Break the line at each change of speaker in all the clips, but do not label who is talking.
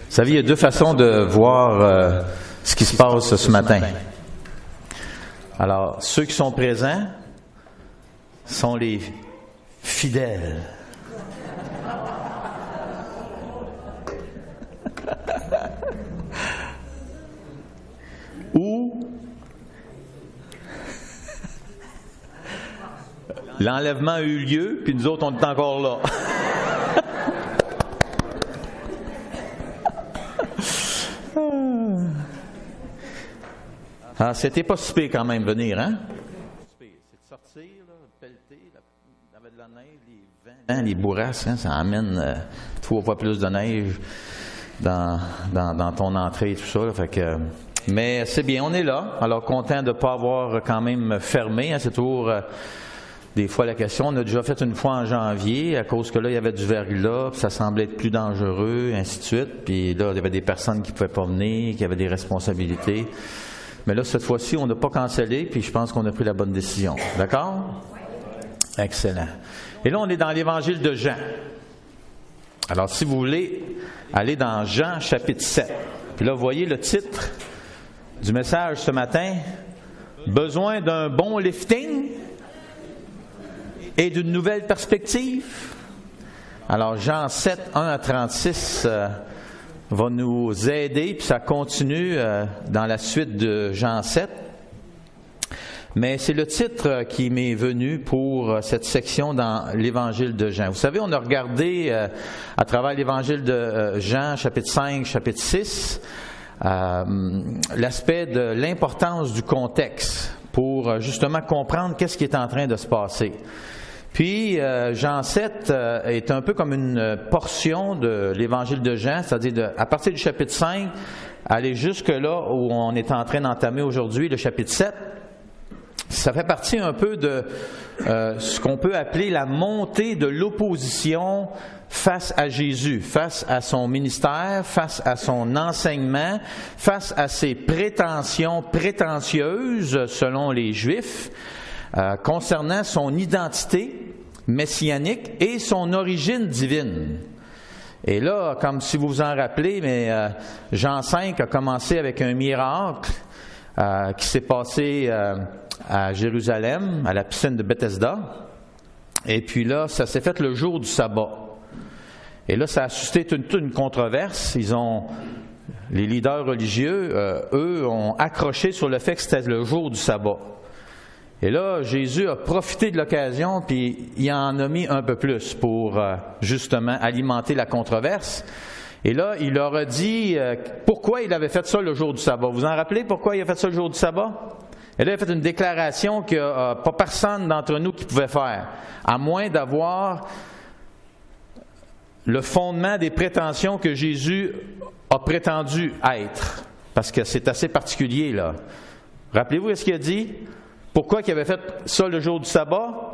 Vous savez, il y a deux façons de voir ce qui se passe ce matin. Alors, ceux qui sont présents sont les fidèles. Ou l'enlèvement a eu lieu, puis nous autres, on est encore là. Ah, c'était pas si pire quand même venir, hein? C'est de sortir, là, de pelleter, il y avait de la neige, les vents, les bourrasques, hein, ça amène 3 fois plus de neige dans ton entrée et tout ça. Là, fait que, mais c'est bien, on est là. Alors, content de ne pas avoir quand même fermé. Hein, c'est toujours des fois la question. On a déjà fait une fois en janvier, à cause que là, il y avait du verglas, puis ça semblait être plus dangereux, ainsi de suite. Puis là, il y avait des personnes qui ne pouvaient pas venir, qui avaient des responsabilités. Mais là, cette fois-ci, on n'a pas cancellé, puis je pense qu'on a pris la bonne décision. D'accord? Excellent. Et là, on est dans l'Évangile de Jean. Alors, si vous voulez aller dans Jean, chapitre 7. Puis là, vous voyez le titre du message ce matin. Besoin d'un bon lifting et d'une nouvelle perspective. Alors, Jean 7, 1 à 36... va nous aider, puis ça continue dans la suite de Jean 7. Mais c'est le titre qui m'est venu pour cette section dans l'Évangile de Jean. Vous savez, on a regardé à travers l'Évangile de Jean, chapitre 5, chapitre 6, l'aspect de l'importance du contexte pour justement comprendre qu'est-ce qui est en train de se passer. Puis, Jean 7 est un peu comme une portion de l'Évangile de Jean, c'est-à-dire à partir du chapitre 5, aller jusque là où on est en train d'entamer aujourd'hui, le chapitre 7. Ça fait partie un peu de ce qu'on peut appeler la montée de l'opposition face à Jésus, face à son ministère, face à son enseignement, face à ses prétentions prétentieuses, selon les Juifs, concernant son identité messianique et son origine divine. Et là, comme si vous vous en rappelez, mais Jean 5 a commencé avec un miracle qui s'est passé à Jérusalem, à la piscine de Bethesda. Et puis là, ça s'est fait le jour du sabbat. Et là, ça a suscité toute une controverse. Les leaders religieux, eux, ont accroché sur le fait que c'était le jour du sabbat. Et là, Jésus a profité de l'occasion, puis il en a mis un peu plus pour justement alimenter la controverse. Et là, il leur a dit pourquoi il avait fait ça le jour du sabbat. Vous vous en rappelez pourquoi il a fait ça le jour du sabbat? Et là, il a fait une déclaration qu'il n'y a pas personne d'entre nous qui pouvait faire, à moins d'avoir le fondement des prétentions que Jésus a prétendu être. Parce que c'est assez particulier, là. Rappelez-vous ce qu'il a dit? Pourquoi il avait fait ça le jour du sabbat?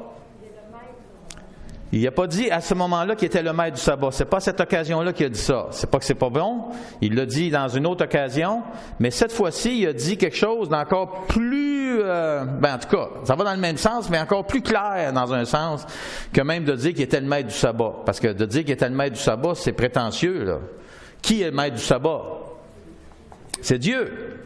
Il n'a pas dit à ce moment-là qu'il était le maître du sabbat. C'est pas à cette occasion-là qu'il a dit ça. C'est pas que c'est pas bon. Il l'a dit dans une autre occasion. Mais cette fois-ci, il a dit quelque chose d'encore plus... en tout cas, ça va dans le même sens, mais encore plus clair dans un sens que même de dire qu'il était le maître du sabbat. Parce que de dire qu'il était le maître du sabbat, c'est prétentieux, là. Qui est le maître du sabbat? C'est Dieu.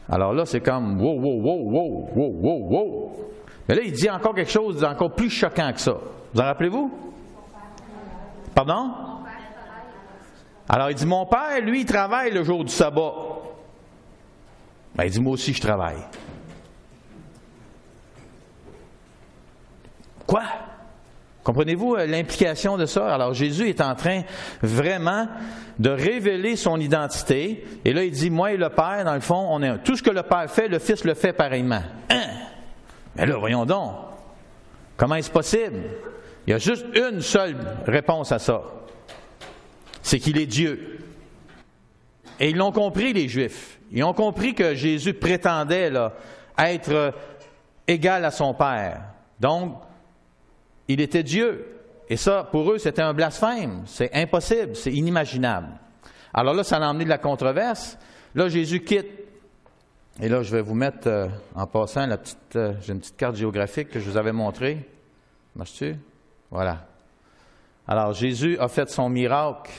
Alors là, c'est comme wow, wow, wow, wow, wow, wow, wow. Mais là, il dit encore quelque chose d'encore plus choquant que ça. Vous en rappelez-vous? Pardon? Alors, il dit, mon père, lui, il travaille le jour du sabbat. Ben, il dit, moi aussi, je travaille. Quoi? Comprenez-vous l'implication de ça? Alors, Jésus est en train vraiment de révéler son identité. Et là, il dit, moi et le Père, dans le fond, on est un. Tout ce que le Père fait, le Fils le fait pareillement. Hein? Mais là, voyons donc. Comment est-ce possible? Il y a juste une seule réponse à ça. C'est qu'il est Dieu. Et ils l'ont compris, les Juifs. Ils ont compris que Jésus prétendait là, être égal à son Père. Donc, il était Dieu. Et ça, pour eux, c'était un blasphème. C'est impossible, c'est inimaginable. Alors là, ça a emmené de la controverse. Là, Jésus quitte. Et là, je vais vous mettre, en passant, j'ai une petite carte géographique que je vous avais montrée. Marche-tu? Voilà. Alors, Jésus a fait son miracle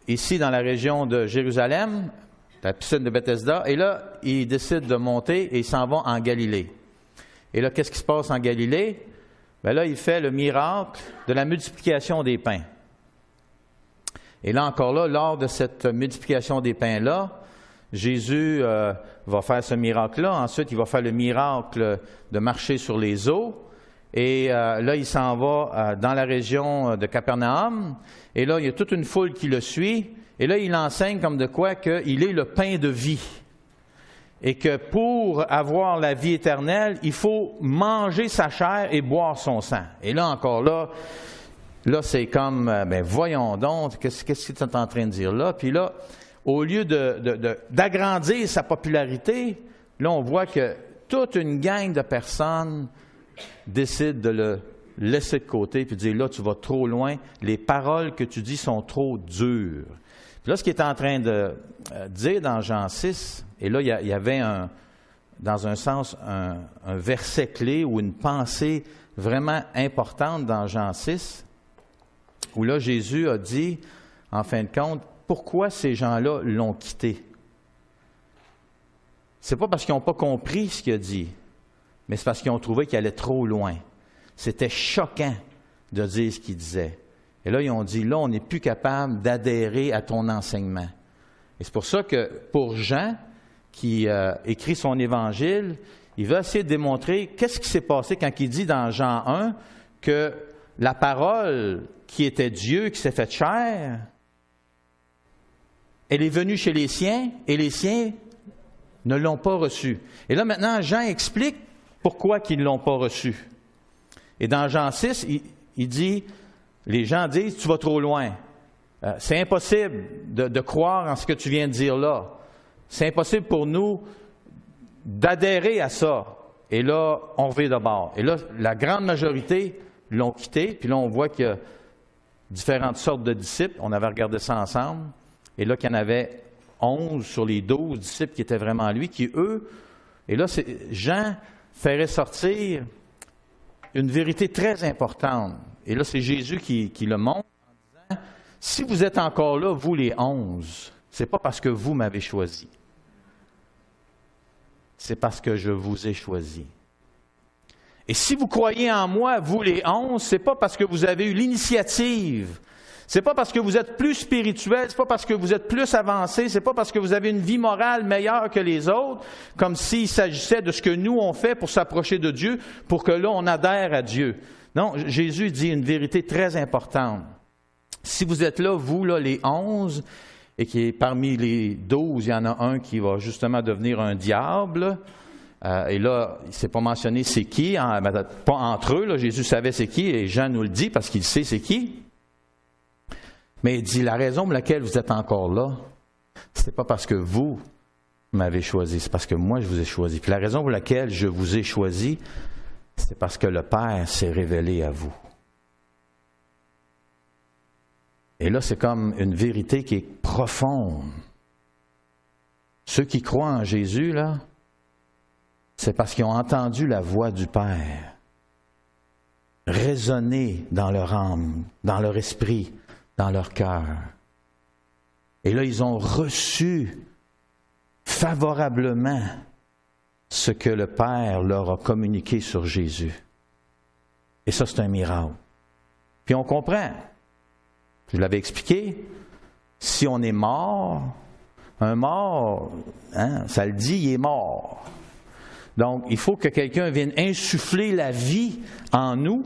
ici dans la région de Jérusalem, la piscine de Bethesda, et là, il décide de monter et il s'en va en Galilée. Et là, qu'est-ce qui se passe en Galilée? Bien là, il fait le miracle de la multiplication des pains. Et là, encore là, lors de cette multiplication des pains-là, Jésus va faire ce miracle-là. Ensuite, il va faire le miracle de marcher sur les eaux. Et là, il s'en va dans la région de Capernaum. Et là, il y a toute une foule qui le suit. Et là, il enseigne comme de quoi qu'il est le pain de vie. Et que pour avoir la vie éternelle, il faut manger sa chair et boire son sang. Et là, encore là, c'est comme, ben voyons donc, qu'est-ce que tu es en train de dire là? Puis là, au lieu d'agrandir sa popularité, là, on voit que toute une gang de personnes décide de le laisser de côté puis de dire, là, tu vas trop loin, les paroles que tu dis sont trop dures. Puis là, ce qu'il est en train de dire dans Jean 6, et là, il y avait dans un sens un verset clé ou une pensée vraiment importante dans Jean 6, où là, Jésus a dit, en fin de compte, pourquoi ces gens-là l'ont quitté. C'est pas parce qu'ils n'ont pas compris ce qu'il a dit, mais c'est parce qu'ils ont trouvé qu'il allait trop loin. C'était choquant de dire ce qu'il disait. Et là, ils ont dit, là, on n'est plus capable d'adhérer à ton enseignement. Et c'est pour ça que pour Jean, qui écrit son évangile, il va essayer de démontrer qu'est-ce qui s'est passé quand il dit dans Jean 1 que la parole qui était Dieu, qui s'est faite chair, elle est venue chez les siens et les siens ne l'ont pas reçue. Et là, maintenant, Jean explique pourquoi ils ne l'ont pas reçue. Et dans Jean 6, il dit, les gens disent, tu vas trop loin. C'est impossible de croire en ce que tu viens de dire là. C'est impossible pour nous d'adhérer à ça. Et là, on revient de bord. Et là, la grande majorité l'ont quitté. Puis là, on voit qu'il y a différentes sortes de disciples. On avait regardé ça ensemble. Et là, qu'il y en avait 11 sur les 12 disciples qui étaient vraiment lui, qui eux... Et là, Jean ferait sortir une vérité très importante. Et là, c'est Jésus qui le montre en disant, si vous êtes encore là, vous les 11, c'est pas parce que vous m'avez choisi. C'est parce que je vous ai choisi. Et si vous croyez en moi, vous les 11, c'est pas parce que vous avez eu l'initiative. C'est pas parce que vous êtes plus spirituel, c'est pas parce que vous êtes plus avancé, c'est pas parce que vous avez une vie morale meilleure que les autres, comme s'il s'agissait de ce que nous on fait pour s'approcher de Dieu, pour que là on adhère à Dieu. Non, Jésus dit une vérité très importante. Si vous êtes là, vous, là, les 11, et qui est parmi les 12, il y en a un qui va justement devenir un diable, et là, il ne s'est pas mentionné c'est qui, pas entre eux, là, Jésus savait c'est qui, et Jean nous le dit parce qu'il sait c'est qui. Mais il dit, la raison pour laquelle vous êtes encore là, c'est pas parce que vous m'avez choisi, c'est parce que moi je vous ai choisi. Puis la raison pour laquelle je vous ai choisi, c'est parce que le Père s'est révélé à vous. Et là, c'est comme une vérité qui est profonde. Ceux qui croient en Jésus, là, c'est parce qu'ils ont entendu la voix du Père résonner dans leur âme, dans leur esprit, dans leur cœur. Et là, ils ont reçu favorablement ce que le Père leur a communiqué sur Jésus. Et ça, c'est un miracle. Puis on comprend. Je l'avais expliqué. Si on est mort, un mort, ça le dit, il est mort. Donc, il faut que quelqu'un vienne insuffler la vie en nous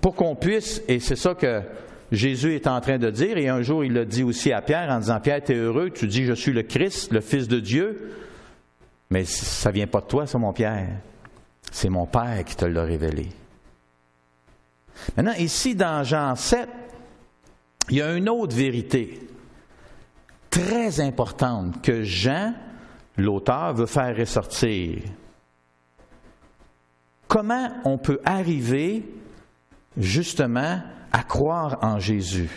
pour qu'on puisse, et c'est ça que Jésus est en train de dire, et un jour il l'a dit aussi à Pierre en disant, Pierre, tu es heureux, tu dis, je suis le Christ, le Fils de Dieu, mais ça ne vient pas de toi, ça, mon Pierre. C'est mon Père qui te l'a révélé. Maintenant, ici, dans Jean 7, il y a une autre vérité très importante que Jean, l'auteur, veut faire ressortir. Comment on peut arriver, justement, à croire en Jésus?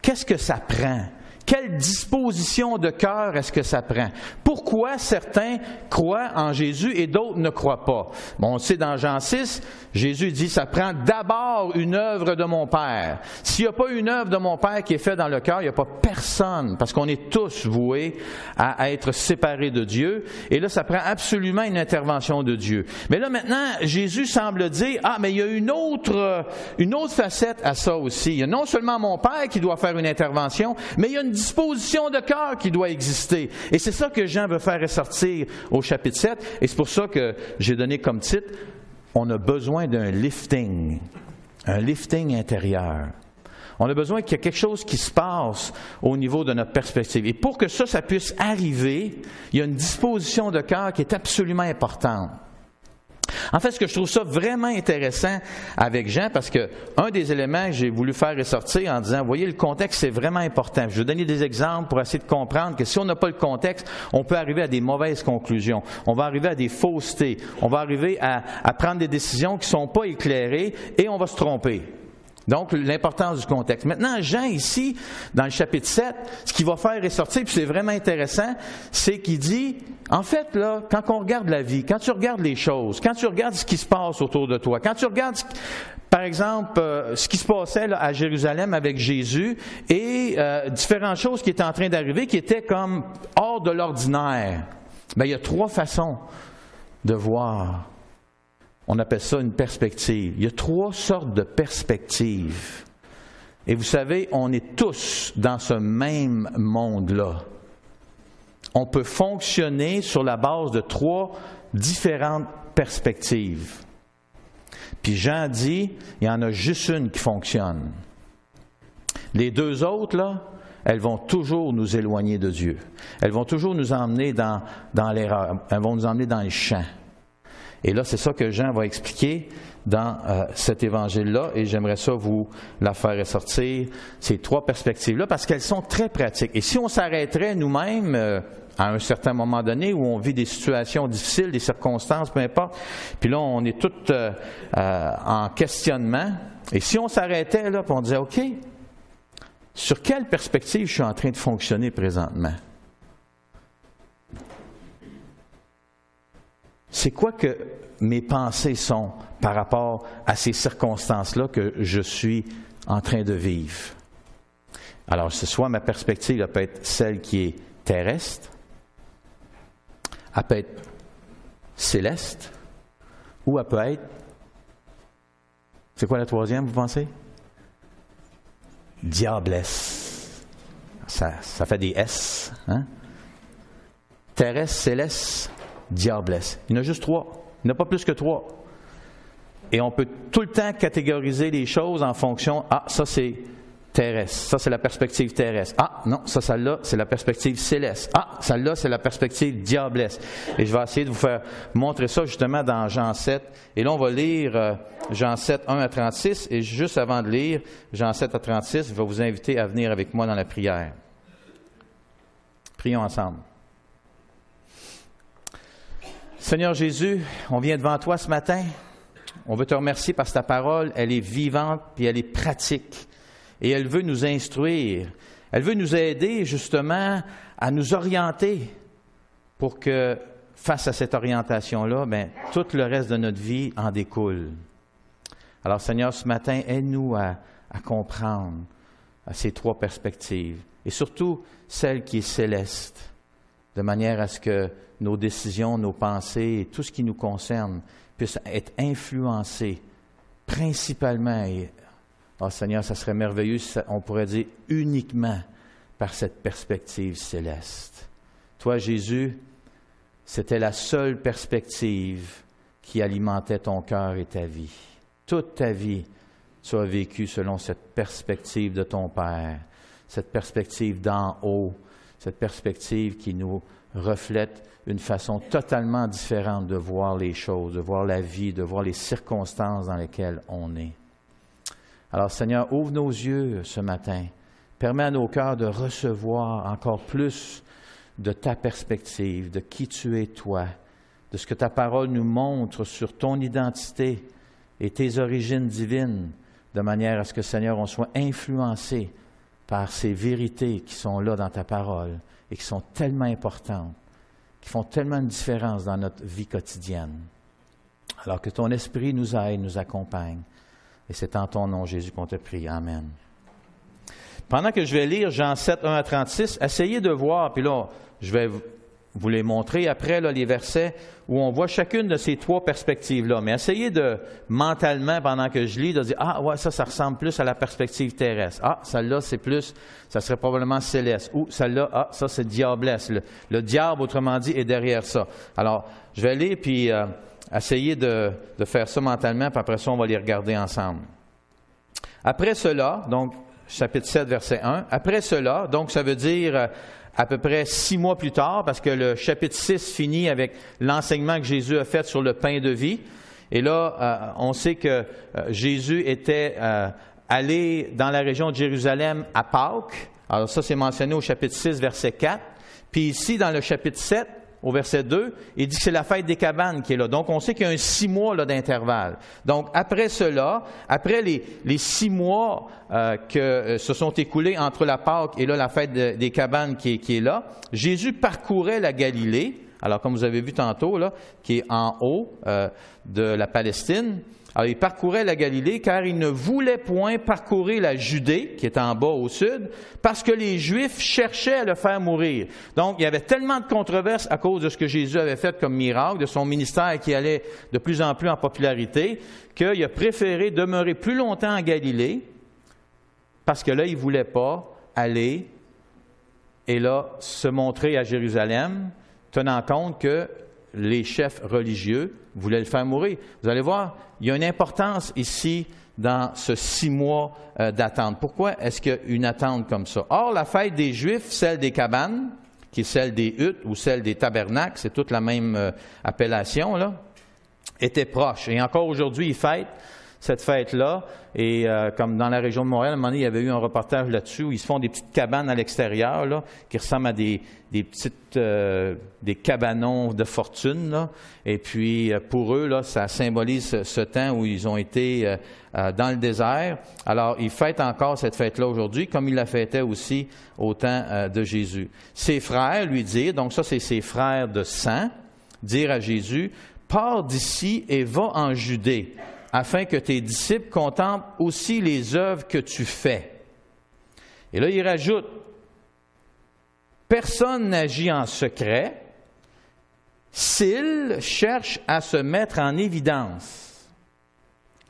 Qu'est-ce que ça prend? Quelle disposition de cœur est-ce que ça prend? Pourquoi certains croient en Jésus et d'autres ne croient pas? Bon, on sait dans Jean 6, Jésus dit, ça prend d'abord une œuvre de mon Père. S'il n'y a pas une œuvre de mon Père qui est faite dans le cœur, il n'y a pas personne, parce qu'on est tous voués à être séparés de Dieu. Et là, ça prend absolument une intervention de Dieu. Mais là, maintenant, Jésus semble dire, mais il y a une autre facette à ça aussi. Il y a non seulement mon Père qui doit faire une intervention, mais il y a une disposition de cœur qui doit exister. Et c'est ça que Jean veut faire ressortir au chapitre 7. Et c'est pour ça que j'ai donné comme titre, on a besoin d'un lifting intérieur. On a besoin qu'il y ait quelque chose qui se passe au niveau de notre perspective. Et pour que ça puisse arriver, il y a une disposition de cœur qui est absolument importante. En fait, ce que je trouve ça vraiment intéressant avec Jean, parce que un des éléments que j'ai voulu faire ressortir en disant, voyez, le contexte, c'est vraiment important. Je vais donner des exemples pour essayer de comprendre que si on n'a pas le contexte, on peut arriver à des mauvaises conclusions. On va arriver à des faussetés. On va arriver à prendre des décisions qui ne sont pas éclairées et on va se tromper. Donc, l'importance du contexte. Maintenant, Jean, ici, dans le chapitre 7, ce qu'il va faire ressortir, puis c'est vraiment intéressant, c'est qu'il dit, en fait, là, quand on regarde la vie, quand tu regardes les choses, quand tu regardes ce qui se passe autour de toi, quand tu regardes, par exemple, ce qui se passait là, à Jérusalem avec Jésus et différentes choses qui étaient en train d'arriver, qui étaient comme hors de l'ordinaire, bien, il y a 3 façons de voir. On appelle ça une perspective. Il y a 3 sortes de perspectives. Et vous savez, on est tous dans ce même monde-là. On peut fonctionner sur la base de 3 différentes perspectives. Puis Jean dit, il y en a juste une qui fonctionne. Les 2 autres, là, elles vont toujours nous éloigner de Dieu. Elles vont toujours nous emmener dans l'erreur. Elles vont nous emmener dans le champ. Et là, c'est ça que Jean va expliquer dans cet évangile-là, et j'aimerais ça vous la faire ressortir, ces 3 perspectives-là, parce qu'elles sont très pratiques. Et si on s'arrêterait nous-mêmes à un certain moment donné, où on vit des situations difficiles, des circonstances, peu importe, puis là, on est tous en questionnement, et si on s'arrêtait là, puis on disait, OK, sur quelle perspective je suis en train de fonctionner présentement? C'est quoi que mes pensées sont par rapport à ces circonstances-là que je suis en train de vivre? Alors, ce soit ma perspective, elle peut être celle qui est terrestre, elle peut être céleste, ou elle peut être... C'est quoi la 3e, vous pensez? Diablesse. Ça fait des S, hein? Terrestre, céleste, diablesse. Il y en a juste 3. Il n'y en a pas plus que 3. Et on peut tout le temps catégoriser les choses en fonction, ça c'est terrestre, ça c'est la perspective terrestre. Non, celle-là, c'est la perspective céleste. Celle-là, c'est la perspective diablesse. Et je vais essayer de vous faire montrer ça justement dans Jean 7. Et là, on va lire Jean 7, 1 à 36. Et juste avant de lire Jean 7 à 36, je vais vous inviter à venir avec moi dans la prière. Prions ensemble. Seigneur Jésus, on vient devant toi ce matin. On veut te remercier parce que ta parole, elle est vivante puis elle est pratique. Et elle veut nous instruire. Elle veut nous aider justement à nous orienter pour que, face à cette orientation-là, tout le reste de notre vie en découle. Alors Seigneur, ce matin, aide-nous à comprendre ces 3 perspectives. Et surtout, celle qui est céleste, de manière à ce que nos décisions, nos pensées et tout ce qui nous concerne puissent être influencés principalement, et Seigneur, ça serait merveilleux si on pourrait dire uniquement par cette perspective céleste. Toi, Jésus, c'était la seule perspective qui alimentait ton cœur et ta vie. Toute ta vie, tu as vécu selon cette perspective de ton Père, cette perspective d'en haut, cette perspective qui nous reflète une façon totalement différente de voir les choses, de voir la vie, de voir les circonstances dans lesquelles on est. Alors Seigneur, ouvre nos yeux ce matin. Permets à nos cœurs de recevoir encore plus de ta perspective, de qui tu es toi, de ce que ta parole nous montre sur ton identité et tes origines divines, de manière à ce que, Seigneur, on soit influencé par ces vérités qui sont là dans ta parole et qui sont tellement importantes, qui font tellement une différence dans notre vie quotidienne. Alors que ton esprit nous aide, nous accompagne. Et c'est en ton nom, Jésus, qu'on te prie. Amen. Pendant que je vais lire Jean 7, 1 à 36, essayez de voir, puis là, je vais vous les montrer après, là, les versets où on voit chacune de ces trois perspectives-là. Mais essayez de, mentalement, pendant que je lis, de dire, ah, ouais, ça ressemble plus à la perspective terrestre. Ah, celle-là, c'est plus, ça serait probablement céleste. Ou celle-là, ah, ça, c'est diablesse. Le diable, autrement dit, est derrière ça. Alors, je vais lire, puis essayez de faire ça mentalement, puis après ça, on va les regarder ensemble. Après cela, donc, chapitre 7, verset 1, après cela, donc ça veut dire à peu près 6 mois plus tard, parce que le chapitre 6 finit avec l'enseignement que Jésus a fait sur le pain de vie. Et là, on sait que Jésus était allé dans la région de Jérusalem à Pâques. Alors ça, c'est mentionné au chapitre 6, verset 4. Puis ici, dans le chapitre 7, au verset 2, il dit que c'est la fête des cabanes qui est là. Donc, on sait qu'il y a un 6 mois là, d'intervalle. Donc, après cela, après les 6 mois que se sont écoulés entre la Pâque et là, la fête des cabanes qui est là, Jésus parcourait la Galilée, alors comme vous avez vu tantôt, là, qui est en haut de la Palestine. Alors, il parcourait la Galilée car il ne voulait point parcourir la Judée, qui est en bas au sud, parce que les Juifs cherchaient à le faire mourir. Donc, il y avait tellement de controverses à cause de ce que Jésus avait fait comme miracle, de son ministère qui allait de plus en plus en popularité, qu'il a préféré demeurer plus longtemps en Galilée, parce que là, il ne voulait pas aller et là, se montrer à Jérusalem, tenant compte que les chefs religieux voulaient le faire mourir. Vous allez voir, il y a une importance ici dans ce 6 mois d'attente. Pourquoi est-ce qu'il y a une attente comme ça? Or, la fête des Juifs, celle des cabanes, qui est celle des huttes ou celle des tabernacles, c'est toute la même appellation, là, était proche. Et encore aujourd'hui, ils fêtent cette fête-là. Et comme dans la région de Montréal, à un moment donné, il y avait eu un reportage là-dessus où ils se font des petites cabanes à l'extérieur, là, qui ressemblent à des cabanons de fortune, là. Et puis, pour eux, là, ça symbolise ce temps où ils ont été dans le désert. Alors, ils fêtent encore cette fête-là aujourd'hui, comme ils la fêtaient aussi au temps de Jésus. Ses frères lui dirent, donc ça, c'est ses frères de sang, dire à Jésus, « Pars d'ici et va en Judée, afin que tes disciples contemplent aussi les œuvres que tu fais. » Et là, il rajoute, « Personne n'agit en secret s'il cherche à se mettre en évidence. »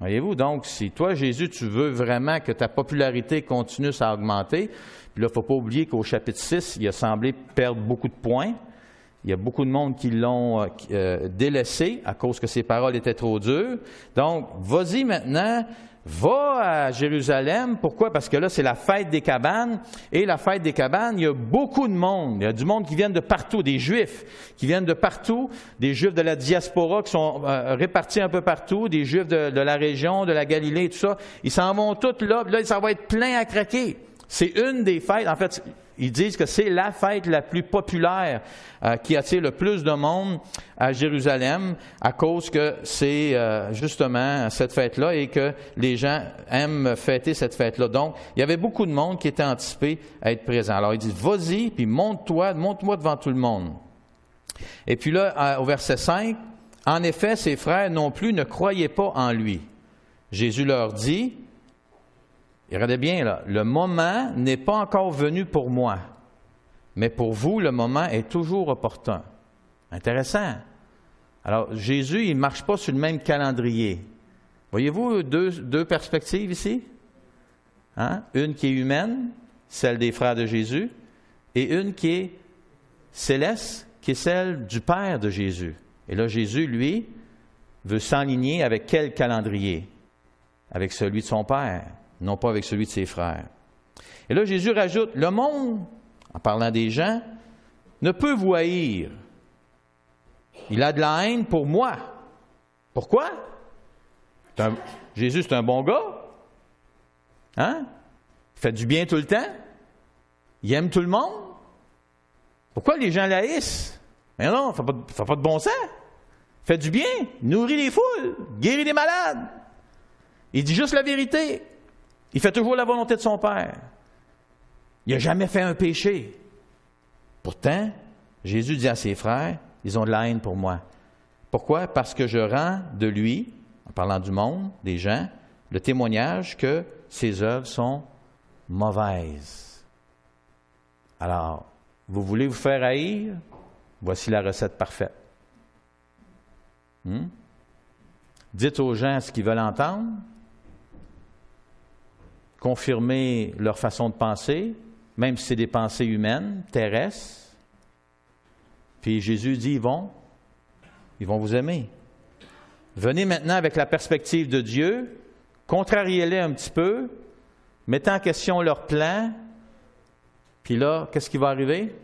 Voyez-vous, donc, si toi, Jésus, tu veux vraiment que ta popularité continue à augmenter, puis là, il ne faut pas oublier qu'au chapitre 6, il a semblé perdre beaucoup de points. Il y a beaucoup de monde qui l'ont délaissé à cause que ses paroles étaient trop dures. Donc, vas-y maintenant, va à Jérusalem. Pourquoi? Parce que là, c'est la fête des cabanes. Et la fête des cabanes, il y a beaucoup de monde. Il y a du monde qui vient de partout, des Juifs qui viennent de partout, des Juifs de la diaspora qui sont répartis un peu partout, des Juifs de la région, de la Galilée, tout ça. Ils s'en vont tous là, puis là, ça va être plein à craquer. C'est une des fêtes, en fait, ils disent que c'est la fête la plus populaire qui attire le plus de monde à Jérusalem à cause que c'est justement cette fête-là et que les gens aiment fêter cette fête-là. Donc, il y avait beaucoup de monde qui était anticipé à être présent. Alors, ils disent, vas-y, puis monte-toi devant tout le monde. Et puis là, au verset 5, « En effet, ses frères non plus ne croyaient pas en lui. » Jésus leur dit, regardez bien là, le moment n'est pas encore venu pour moi, mais pour vous, le moment est toujours opportun. Intéressant. Alors, Jésus, il ne marche pas sur le même calendrier. Voyez-vous deux perspectives ici? Hein? Une qui est humaine, celle des frères de Jésus, et une qui est céleste, qui est celle du Père de Jésus. Et là, Jésus, lui, veut s'enligner avec quel calendrier? Avec celui de son Père, non pas avec celui de ses frères. Et là, Jésus rajoute, le monde, en parlant des gens, ne peut vous haïr. Il a de la haine pour moi. Pourquoi? Jésus, c'est un bon gars. Hein? Il fait du bien tout le temps. Il aime tout le monde. Pourquoi les gens l'haïssent? Mais non, il ne fait pas de bon sens. Il fait du bien, il nourrit les foules, guérit les malades. Il dit juste la vérité. Il fait toujours la volonté de son Père. Il n'a jamais fait un péché. Pourtant, Jésus dit à ses frères, ils ont de la haine pour moi. Pourquoi? Parce que je rends de lui, en parlant du monde, des gens, le témoignage que ses œuvres sont mauvaises. Alors, vous voulez vous faire haïr? Voici la recette parfaite. Dites aux gens ce qu'ils veulent entendre. Confirmez leur façon de penser, même si c'est des pensées humaines, terrestres. Puis Jésus dit, ils vont vous aimer. Venez maintenant avec la perspective de Dieu, contrariez-les un petit peu, mettez en question leur plan, puis là, qu'est-ce qui va arriver?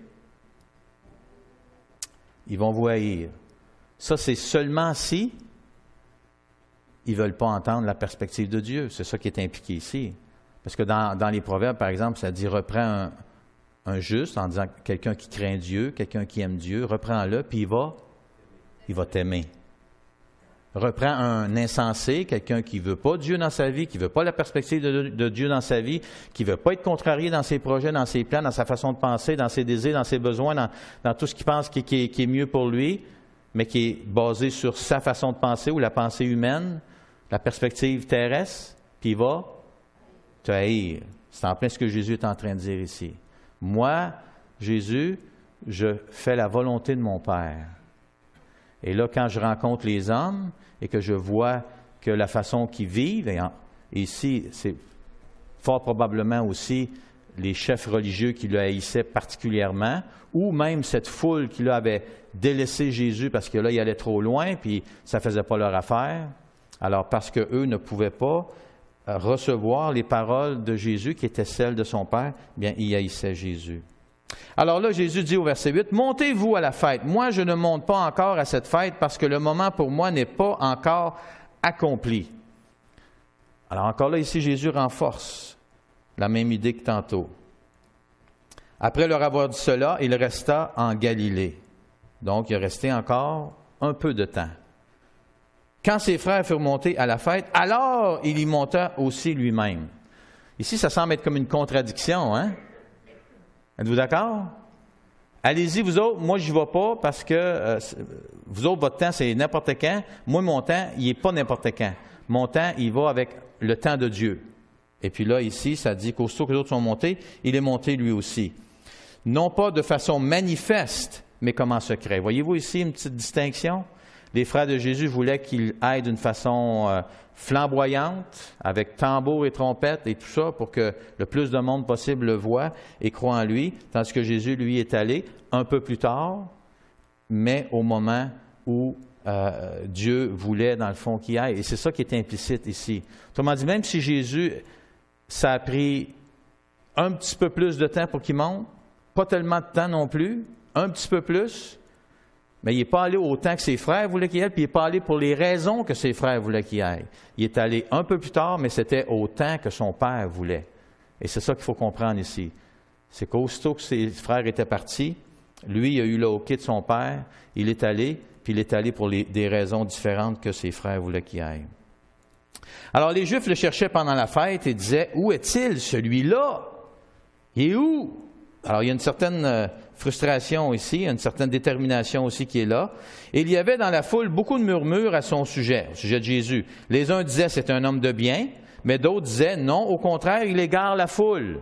Ils vont vous haïr. Ça, c'est seulement si ils ne veulent pas entendre la perspective de Dieu. C'est ça qui est impliqué ici. Parce que dans les Proverbes, par exemple, ça dit « reprends un juste » en disant quelqu'un qui craint Dieu, quelqu'un qui aime Dieu, reprends-le, puis il va t'aimer. Reprends un insensé, quelqu'un qui ne veut pas Dieu dans sa vie, qui ne veut pas la perspective de Dieu dans sa vie, qui ne veut pas être contrarié dans ses projets, dans ses plans, dans sa façon de penser, dans ses désirs, dans ses besoins, dans tout ce qu'il pense qui est mieux pour lui, mais qui est basé sur sa façon de penser ou la pensée humaine, la perspective terrestre, puis il va te haïr. C'est en plein ce que Jésus est en train de dire ici. Moi, Jésus, je fais la volonté de mon Père. Et là, quand je rencontre les hommes et que je vois que la façon qu'ils vivent, et ici, c'est fort probablement aussi les chefs religieux qui le haïssaient particulièrement, ou même cette foule qui là, avait délaissé Jésus parce que là, il allait trop loin, puis ça ne faisait pas leur affaire. Alors, parce qu'eux ne pouvaient pas recevoir les paroles de Jésus qui étaient celles de son Père, bien, ils haïssaient Jésus. Alors là, Jésus dit au verset 8, « Montez-vous à la fête. Moi, je ne monte pas encore à cette fête parce que le moment pour moi n'est pas encore accompli. » Alors encore là, ici, Jésus renforce la même idée que tantôt. Après leur avoir dit cela, il resta en Galilée. Donc, il est resté encore un peu de temps. Quand ses frères furent montés à la fête, alors il y monta aussi lui-même. Ici, ça semble être comme une contradiction, hein? Êtes-vous d'accord? Allez-y, vous autres, moi, je n'y vais pas parce que vous autres, votre temps, c'est n'importe quand. Moi, mon temps, il n'est pas n'importe quand. Mon temps, il va avec le temps de Dieu. Et puis là, ici, ça dit qu'aussitôt que les autres sont montés, il est monté lui aussi. Non pas de façon manifeste, mais comme en secret. Voyez-vous ici une petite distinction? Les frères de Jésus voulaient qu'il aille d'une façon flamboyante, avec tambour et trompette et tout ça, pour que le plus de monde possible le voie et croit en lui, tandis que Jésus, lui, est allé un peu plus tard, mais au moment où Dieu voulait, dans le fond, qu'il aille. Et c'est ça qui est implicite ici. Autrement dit, même si Jésus, ça a pris un petit peu plus de temps pour qu'il monte, pas tellement de temps non plus, un petit peu plus, mais il n'est pas allé autant que ses frères voulaient qu'il aille, puis il n'est pas allé pour les raisons que ses frères voulaient qu'il aille. Il est allé un peu plus tard, mais c'était autant que son père voulait. Et c'est ça qu'il faut comprendre ici. C'est qu'aussitôt que ses frères étaient partis, lui, il a eu le hockey de son père, il est allé, puis il est allé pour des raisons différentes que ses frères voulaient qu'il aille. Alors les Juifs le cherchaient pendant la fête et disaient, « Où est-il, celui-là? Il est où? » Alors, il y a une certaine frustration ici, une certaine détermination aussi qui est là. Et il y avait dans la foule beaucoup de murmures à son sujet, au sujet de Jésus. Les uns disaient, c'est un homme de bien, mais d'autres disaient, non, au contraire, il égare la foule.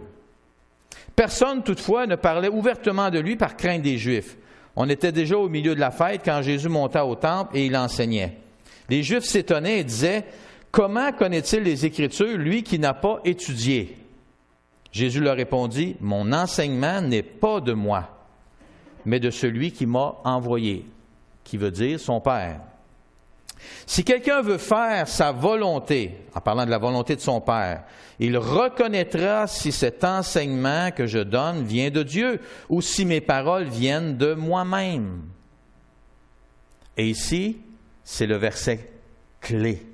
Personne, toutefois, ne parlait ouvertement de lui par crainte des Juifs. On était déjà au milieu de la fête quand Jésus monta au temple et il enseignait. Les Juifs s'étonnaient et disaient, comment connaît-il les Écritures, lui qui n'a pas étudié? Jésus leur répondit, « Mon enseignement n'est pas de moi, mais de celui qui m'a envoyé, qui veut dire son Père. Si quelqu'un veut faire sa volonté, en parlant de la volonté de son Père, il reconnaîtra si cet enseignement que je donne vient de Dieu ou si mes paroles viennent de moi-même. » Et ici, c'est le verset clé.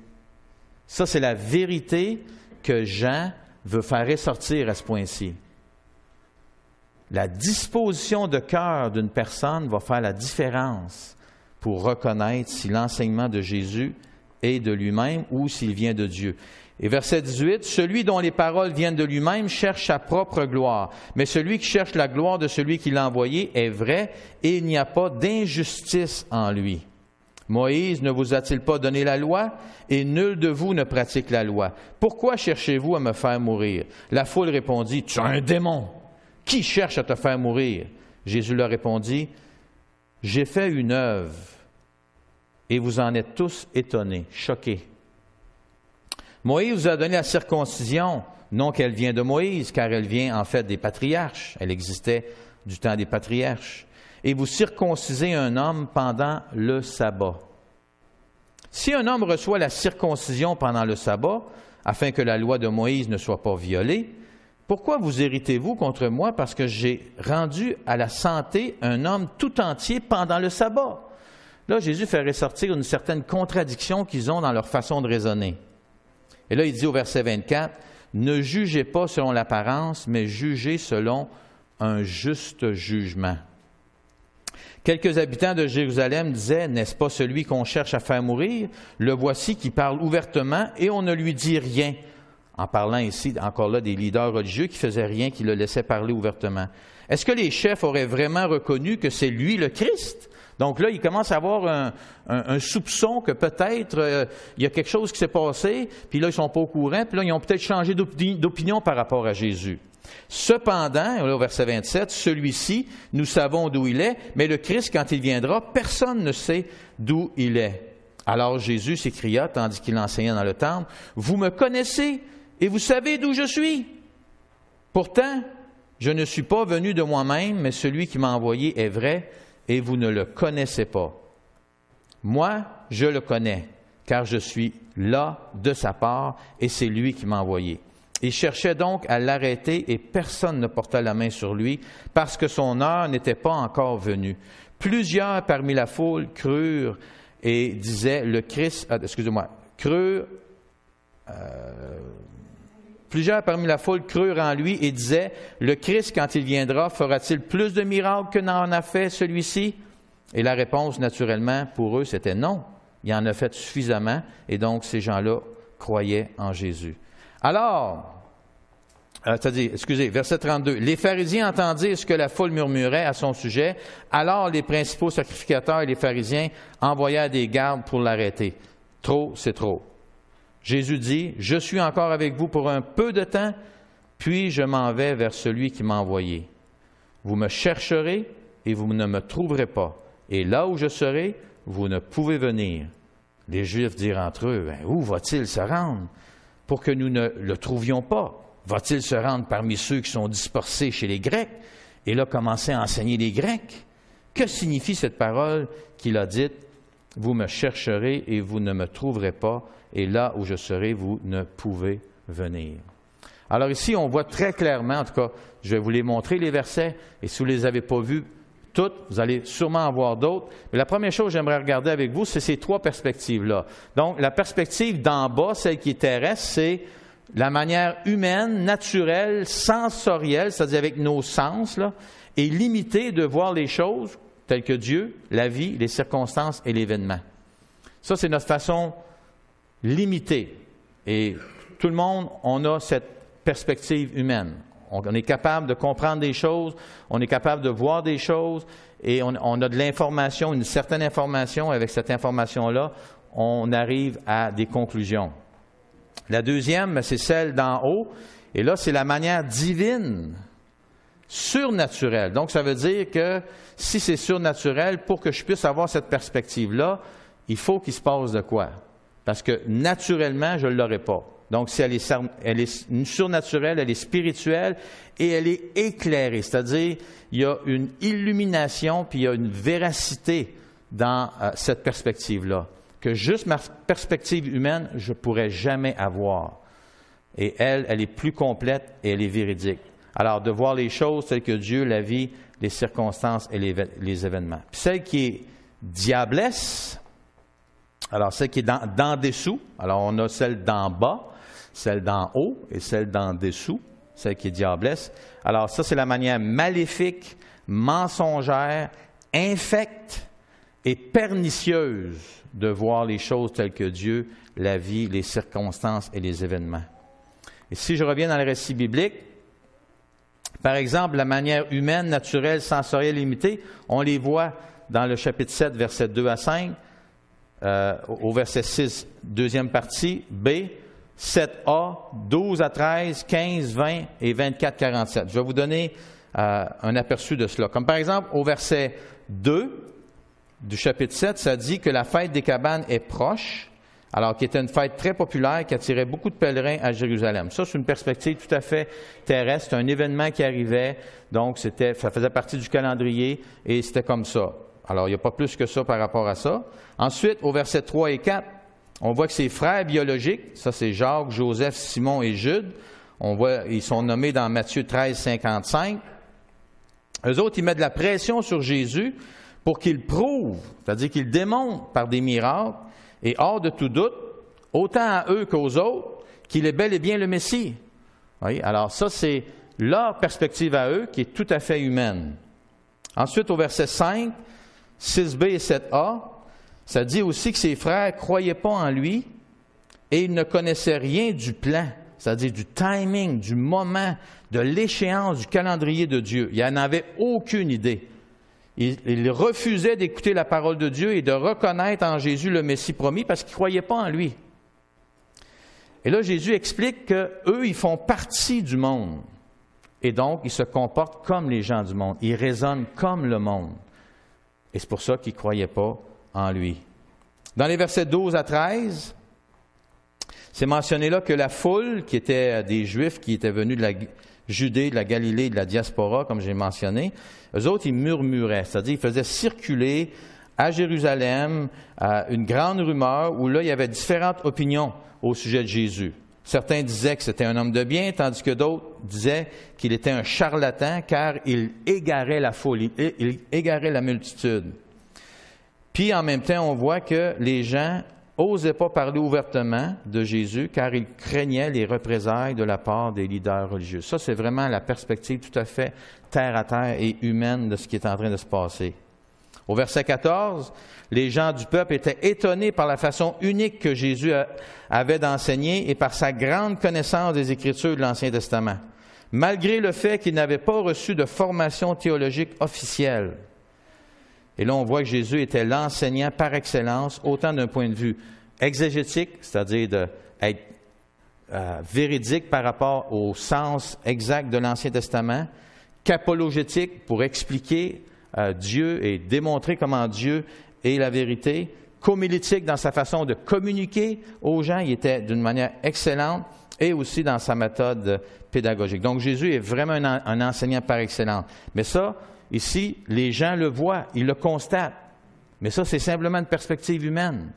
Ça, c'est la vérité que Jean veut faire ressortir à ce point-ci. La disposition de cœur d'une personne va faire la différence pour reconnaître si l'enseignement de Jésus est de lui-même ou s'il vient de Dieu. Et verset 18, « Celui dont les paroles viennent de lui-même cherche sa propre gloire, mais celui qui cherche la gloire de celui qui l'a envoyé est vrai, et il n'y a pas d'injustice en lui. Moïse ne vous a-t-il pas donné la loi, et nul de vous ne pratique la loi. Pourquoi cherchez-vous à me faire mourir? » La foule répondit, « Tu es un démon! Qui cherche à te faire mourir? » Jésus leur répondit, « J'ai fait une œuvre, et vous en êtes tous étonnés, choqués. Moïse vous a donné la circoncision, non qu'elle vient de Moïse, car elle vient en fait des patriarches. Elle existait du temps des patriarches. Et vous circoncisez un homme pendant le sabbat. Si un homme reçoit la circoncision pendant le sabbat, afin que la loi de Moïse ne soit pas violée, pourquoi vous irritez-vous contre moi parce que j'ai rendu à la santé un homme tout entier pendant le sabbat? Là, Jésus fait ressortir une certaine contradiction qu'ils ont dans leur façon de raisonner. Et là, il dit au verset 24, « Ne jugez pas selon l'apparence, mais jugez selon un juste jugement. » Quelques habitants de Jérusalem disaient, « N'est-ce pas celui qu'on cherche à faire mourir? Le voici qui parle ouvertement et on ne lui dit rien. » En parlant ici, encore là, des leaders religieux qui ne faisaient rien, qui le laissaient parler ouvertement. Est-ce que les chefs auraient vraiment reconnu que c'est lui le Christ? Donc là, il commence à avoir un soupçon que peut-être il y a quelque chose qui s'est passé, puis là, ils ne sont pas au courant, puis là, ils ont peut-être changé d'opinion par rapport à Jésus. Cependant, là, au verset 27, celui-ci, nous savons d'où il est, mais le Christ, quand il viendra, personne ne sait d'où il est. Alors Jésus s'écria, tandis qu'il enseignait dans le temple, « Vous me connaissez et vous savez d'où je suis. Pourtant, je ne suis pas venu de moi-même, mais celui qui m'a envoyé est vrai, et vous ne le connaissez pas. Moi, je le connais, car je suis là de sa part, et c'est lui qui m'a envoyé. » Il cherchait donc à l'arrêter, et personne ne porta la main sur lui, parce que son heure n'était pas encore venue. Plusieurs parmi la foule crurent et disaient, le Christ, plusieurs parmi la foule crurent en lui et disaient, le Christ, quand il viendra, fera-t-il plus de miracles que n'en a fait celui-ci? Et la réponse, naturellement, pour eux, c'était non. Il en a fait suffisamment, et donc ces gens-là croyaient en Jésus. Alors, verset 32. Les pharisiens entendirent ce que la foule murmurait à son sujet. Alors les principaux sacrificateurs et les pharisiens envoyèrent des gardes pour l'arrêter. Trop, c'est trop. Jésus dit, « Je suis encore avec vous pour un peu de temps, puis je m'en vais vers celui qui m'a envoyé. Vous me chercherez et vous ne me trouverez pas. Et là où je serai, vous ne pouvez venir. » Les Juifs dirent entre eux, « Où va-t-il se rendre pour que nous ne le trouvions pas? Va-t-il se rendre parmi ceux qui sont dispersés chez les Grecs? » Et là, commencer à enseigner les Grecs. Que signifie cette parole qu'il a dite? « Vous me chercherez et vous ne me trouverez pas. Et là où je serai, vous ne pouvez venir. » Alors ici, on voit très clairement, en tout cas, je vais vous les montrer, les versets, et si vous ne les avez pas vus toutes, vous allez sûrement en voir d'autres. Mais la première chose que j'aimerais regarder avec vous, c'est ces trois perspectives-là. Donc, la perspective d'en bas, celle qui est terrestre, c'est la manière humaine, naturelle, sensorielle, c'est-à-dire avec nos sens, là, et limitée de voir les choses telles que Dieu, la vie, les circonstances et l'événement. Ça, c'est notre façon limitée. Et tout le monde, on a cette perspective humaine. On est capable de comprendre des choses, on est capable de voir des choses, et on a de l'information, une certaine information. Avec cette information-là, on arrive à des conclusions. La deuxième, c'est celle d'en haut, et là, c'est la manière divine, surnaturelle. Donc, ça veut dire que si c'est surnaturel, pour que je puisse avoir cette perspective-là, il faut qu'il se passe de quoi? Parce que naturellement, je ne l'aurai pas. Donc, si elle est surnaturelle, elle est spirituelle et elle est éclairée. C'est-à-dire, il y a une illumination puis il y a une véracité dans cette perspective-là, que juste ma perspective humaine, je ne pourrais jamais avoir. Et elle est plus complète et elle est véridique. Alors, de voir les choses telles que Dieu, la vie, les circonstances et les événements. Puis celle qui est diablesse, alors celle qui est d'en dessous, alors on a celle d'en bas, celle d'en haut et celle d'en dessous, celle qui est diablesse. Alors ça, c'est la manière maléfique, mensongère, infecte et pernicieuse de voir les choses telles que Dieu, la vie, les circonstances et les événements. Et si je reviens dans le récit biblique, par exemple, la manière humaine, naturelle, sensorielle, limitée, on les voit dans le chapitre 7, versets 2 à 5, au verset 6, deuxième partie, B, 7a, 12 à 13, 15, 20 et 24, 47. Je vais vous donner un aperçu de cela. Comme par exemple, au verset 2 du chapitre 7, ça dit que la fête des cabanes est proche, alors qui était une fête très populaire qui attirait beaucoup de pèlerins à Jérusalem. Ça, c'est une perspective tout à fait terrestre. C'est un événement qui arrivait, donc ça faisait partie du calendrier et c'était comme ça. Alors, il n'y a pas plus que ça par rapport à ça. Ensuite, au verset 3 et 4, on voit que ses frères biologiques, ça c'est Jacques, Joseph, Simon et Jude, on voit, ils sont nommés dans Matthieu 13, 55. Eux autres, ils mettent de la pression sur Jésus pour qu'il prouve, c'est-à-dire qu'il démontre par des miracles, et hors de tout doute, autant à eux qu'aux autres, qu'il est bel et bien le Messie. Oui? Alors ça, c'est leur perspective à eux qui est tout à fait humaine. Ensuite, au verset 5, 6b et 7a, ça dit aussi que ses frères ne croyaient pas en lui et ils ne connaissaient rien du plan, c'est-à-dire du timing, du moment, de l'échéance du calendrier de Dieu. Ils n'en avaient aucune idée. Ils refusaient d'écouter la parole de Dieu et de reconnaître en Jésus le Messie promis parce qu'ils ne croyaient pas en lui. Et là, Jésus explique qu'eux, ils font partie du monde. Et donc, ils se comportent comme les gens du monde. Ils raisonnent comme le monde. Et c'est pour ça qu'ils ne croyaient pas en lui. Dans les versets 12 à 13, c'est mentionné là que la foule, qui était des Juifs qui étaient venus de la Judée, de la Galilée, de la diaspora, comme j'ai mentionné, eux autres, ils murmuraient, c'est-à-dire ils faisaient circuler à Jérusalem une grande rumeur où là, il y avait différentes opinions au sujet de Jésus. Certains disaient que c'était un homme de bien, tandis que d'autres disaient qu'il était un charlatan car il égarait la foule, il égarait la multitude. Puis en même temps, on voit que les gens n'osaient pas parler ouvertement de Jésus car ils craignaient les représailles de la part des leaders religieux. Ça, c'est vraiment la perspective tout à fait terre à terre et humaine de ce qui est en train de se passer. Au verset 14, les gens du peuple étaient étonnés par la façon unique que Jésus avait d'enseigner et par sa grande connaissance des Écritures de l'Ancien Testament, malgré le fait qu'ils n'avaient pas reçu de formation théologique officielle. Et là, on voit que Jésus était l'enseignant par excellence, autant d'un point de vue exégétique, c'est-à-dire d'être véridique par rapport au sens exact de l'Ancien Testament, qu'apologétique pour expliquer Dieu et démontrer comment Dieu est la vérité, qu'homilétique dans sa façon de communiquer aux gens, il était d'une manière excellente, et aussi dans sa méthode pédagogique. Donc Jésus est vraiment un enseignant par excellence. Mais ça, ici, les gens le voient, ils le constatent. Mais ça, c'est simplement une perspective humaine.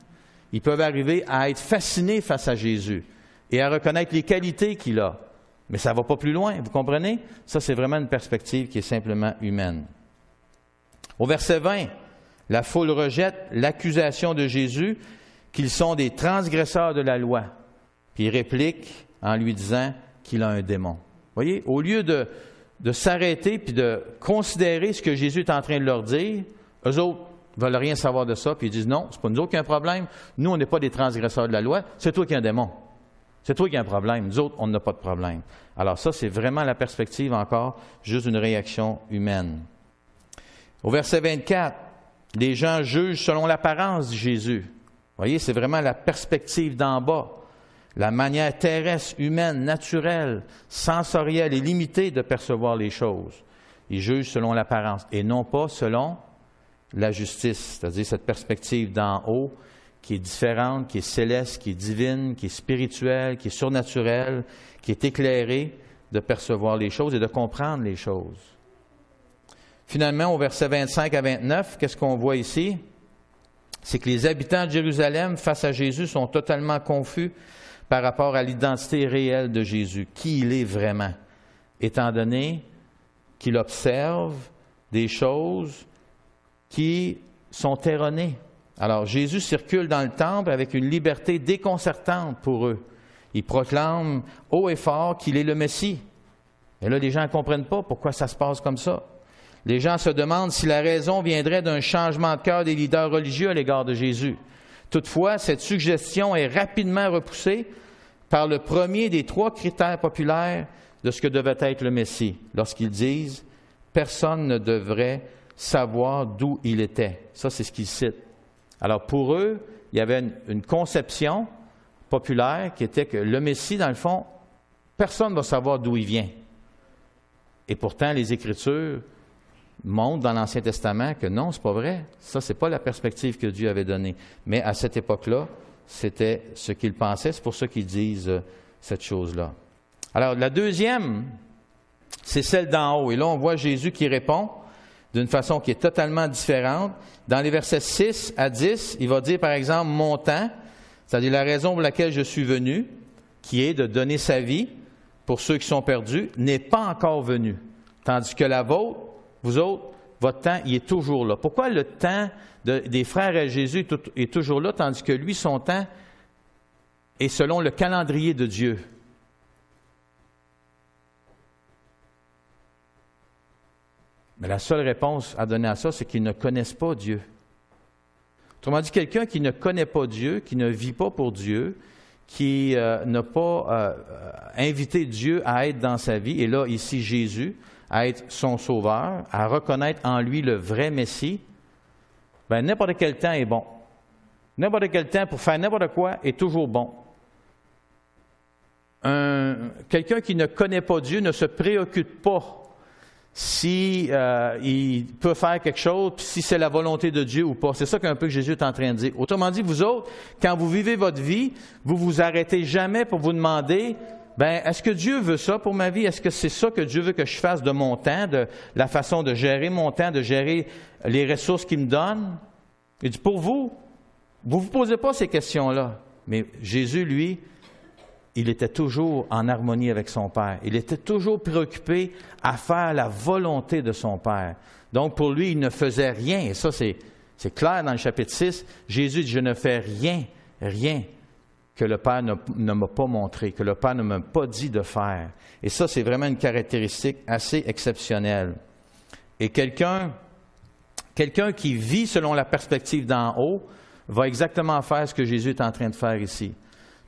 Ils peuvent arriver à être fascinés face à Jésus et à reconnaître les qualités qu'il a. Mais ça ne va pas plus loin, vous comprenez? Ça, c'est vraiment une perspective qui est simplement humaine. Au verset 20, la foule rejette l'accusation de Jésus qu'ils sont des transgresseurs de la loi. Puis il réplique en lui disant qu'il a un démon. Vous voyez, au lieu de s'arrêter puis de considérer ce que Jésus est en train de leur dire, eux autres ne veulent rien savoir de ça, puis ils disent non, c'est pas nous autres qui avons un problème, nous on n'est pas des transgresseurs de la loi, c'est toi qui as un démon. C'est toi qui as un problème, nous autres on n'a pas de problème. Alors ça, c'est vraiment la perspective encore, juste une réaction humaine. Au verset 24, les gens jugent selon l'apparence de Jésus. Vous voyez, c'est vraiment la perspective d'en bas. La manière terrestre, humaine, naturelle, sensorielle et limitée de percevoir les choses. Ils jugent selon l'apparence et non pas selon la justice, c'est-à-dire cette perspective d'en haut qui est différente, qui est céleste, qui est divine, qui est spirituelle, qui est surnaturelle, qui est éclairée de percevoir les choses et de comprendre les choses. Finalement, au verset 25 à 29, qu'est-ce qu'on voit ici? C'est que les habitants de Jérusalem, face à Jésus, sont totalement confus par rapport à l'identité réelle de Jésus, qui il est vraiment, étant donné qu'il observe des choses qui sont erronées. Alors, Jésus circule dans le temple avec une liberté déconcertante pour eux. Il proclame haut et fort qu'il est le Messie. Et là, les gens ne comprennent pas pourquoi ça se passe comme ça. Les gens se demandent si la raison viendrait d'un changement de cœur des leaders religieux à l'égard de Jésus. Toutefois, cette suggestion est rapidement repoussée par le premier des 3 critères populaires de ce que devait être le Messie, lorsqu'ils disent « Personne ne devrait savoir d'où il était ». Ça, c'est ce qu'ils citent. Alors, pour eux, il y avait une conception populaire qui était que le Messie, dans le fond, personne ne va savoir d'où il vient. Et pourtant, les Écritures montrent dans l'Ancien Testament que non, c'est pas vrai. Ça, c'est pas la perspective que Dieu avait donnée. Mais à cette époque-là, c'était ce qu'ils pensaient. C'est pour ça qu'ils disent cette chose-là. Alors, la deuxième, c'est celle d'en haut. Et là, on voit Jésus qui répond d'une façon qui est totalement différente. Dans les versets 6 à 10, il va dire, par exemple, « Mon temps », c'est-à-dire la raison pour laquelle je suis venu, qui est de donner sa vie pour ceux qui sont perdus, n'est pas encore venu. Tandis que la vôtre, vous autres, votre temps, il est toujours là. Pourquoi le temps des frères à Jésus est toujours là, tandis que lui, son temps est selon le calendrier de Dieu? Mais la seule réponse à donner à ça, c'est qu'ils ne connaissent pas Dieu. Autrement dit, quelqu'un qui ne connaît pas Dieu, qui ne vit pas pour Dieu, qui n'a pas invité Dieu à être dans sa vie, et là, ici, Jésus, à être son sauveur, à reconnaître en lui le vrai Messie, bien, n'importe quel temps est bon. N'importe quel temps pour faire n'importe quoi est toujours bon. Quelqu'un qui ne connaît pas Dieu ne se préoccupe pas si il peut faire quelque chose, si c'est la volonté de Dieu ou pas. C'est ça qu'un peu que Jésus est en train de dire. Autrement dit, vous autres, quand vous vivez votre vie, vous vous arrêtez jamais pour vous demander, ben, est-ce que Dieu veut ça pour ma vie? Est-ce que c'est ça que Dieu veut que je fasse de mon temps, de la façon de gérer mon temps, de gérer les ressources qu'il me donne? Il dit, pour vous ne vous posez pas ces questions-là. Mais Jésus, lui, il était toujours en harmonie avec son Père. Il était toujours préoccupé à faire la volonté de son Père. Donc, pour lui, il ne faisait rien. Et ça, c'est clair dans le chapitre 6. Jésus dit, je ne fais rien que le Père ne m'a pas montré, que le Père ne m'a pas dit de faire. Et ça, c'est vraiment une caractéristique assez exceptionnelle. Et quelqu'un qui vit selon la perspective d'en haut va exactement faire ce que Jésus est en train de faire ici.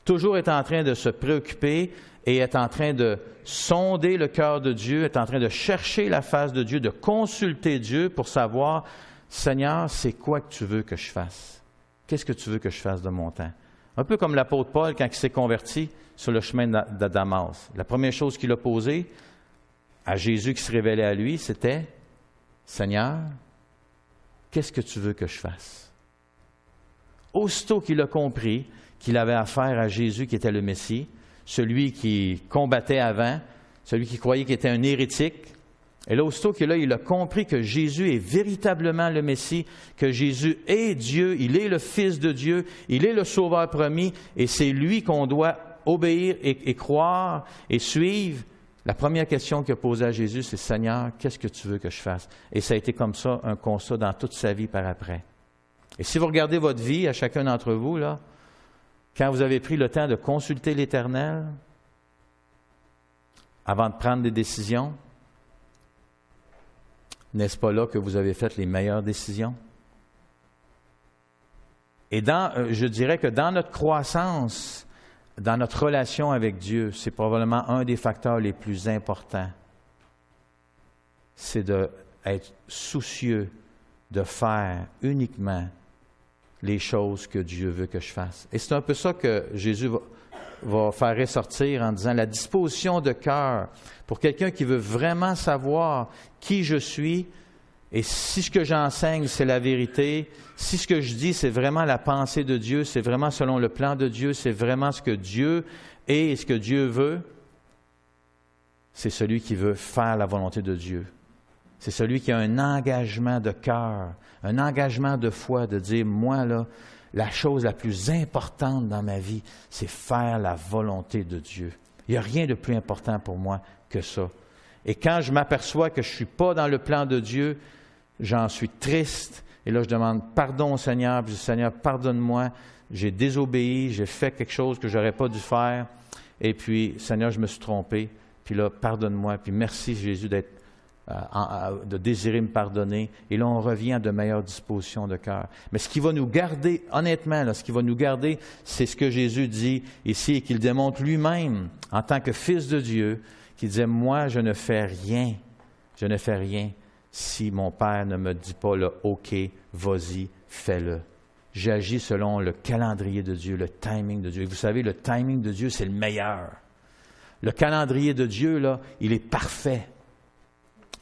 Toujours est en train de se préoccuper et est en train de sonder le cœur de Dieu, est en train de chercher la face de Dieu, de consulter Dieu pour savoir, Seigneur, c'est quoi que tu veux que je fasse? Qu'est-ce que tu veux que je fasse de mon temps? Un peu comme l'apôtre Paul quand il s'est converti sur le chemin de Damas. La première chose qu'il a posée à Jésus qui se révélait à lui, c'était, Seigneur, qu'est-ce que tu veux que je fasse? Aussitôt qu'il a compris qu'il avait affaire à Jésus qui était le Messie, celui qui combattait avant, celui qui croyait qu'il était un hérétique. Et là, aussitôt qu'il il a compris que Jésus est véritablement le Messie, que Jésus est Dieu, il est le Fils de Dieu, il est le Sauveur promis, et c'est lui qu'on doit obéir et croire et suivre. La première question qu'il a posée à Jésus, c'est « Seigneur, qu'est-ce que tu veux que je fasse? » Et ça a été comme ça, un constat dans toute sa vie par après. Et si vous regardez votre vie, à chacun d'entre vous, là, quand vous avez pris le temps de consulter l'Éternel avant de prendre des décisions, n'est-ce pas là que vous avez fait les meilleures décisions? Et je dirais que dans notre croissance, dans notre relation avec Dieu, c'est probablement un des facteurs les plus importants. C'est d'être soucieux de faire uniquement les choses que Dieu veut que je fasse. Et c'est un peu ça que Jésus va faire ressortir en disant la disposition de cœur pour quelqu'un qui veut vraiment savoir qui je suis et si ce que j'enseigne, c'est la vérité, si ce que je dis, c'est vraiment la pensée de Dieu, c'est vraiment selon le plan de Dieu, c'est vraiment ce que Dieu est et ce que Dieu veut, c'est celui qui veut faire la volonté de Dieu. C'est celui qui a un engagement de cœur, un engagement de foi, de dire, moi, là, la chose la plus importante dans ma vie, c'est faire la volonté de Dieu. Il n'y a rien de plus important pour moi que ça. Et quand je m'aperçois que je ne suis pas dans le plan de Dieu, j'en suis triste. Et là, je demande pardon au Seigneur. Puis je dis, Seigneur, pardonne-moi. J'ai désobéi, j'ai fait quelque chose que je n'aurais pas dû faire. Et puis, Seigneur, je me suis trompé. Puis là, pardonne-moi. Puis merci, Jésus, d'être de désirer me pardonner. Et là, on revient à de meilleures dispositions de cœur. Mais ce qui va nous garder, honnêtement, là, ce qui va nous garder, c'est ce que Jésus dit ici et qu'il démontre lui-même en tant que Fils de Dieu, qui disait, moi, je ne fais rien si mon Père ne me dit pas le « OK, vas-y, fais-le ». J'agis selon le calendrier de Dieu, le timing de Dieu. Et vous savez, le timing de Dieu, c'est le meilleur. Le calendrier de Dieu, là, il est parfait.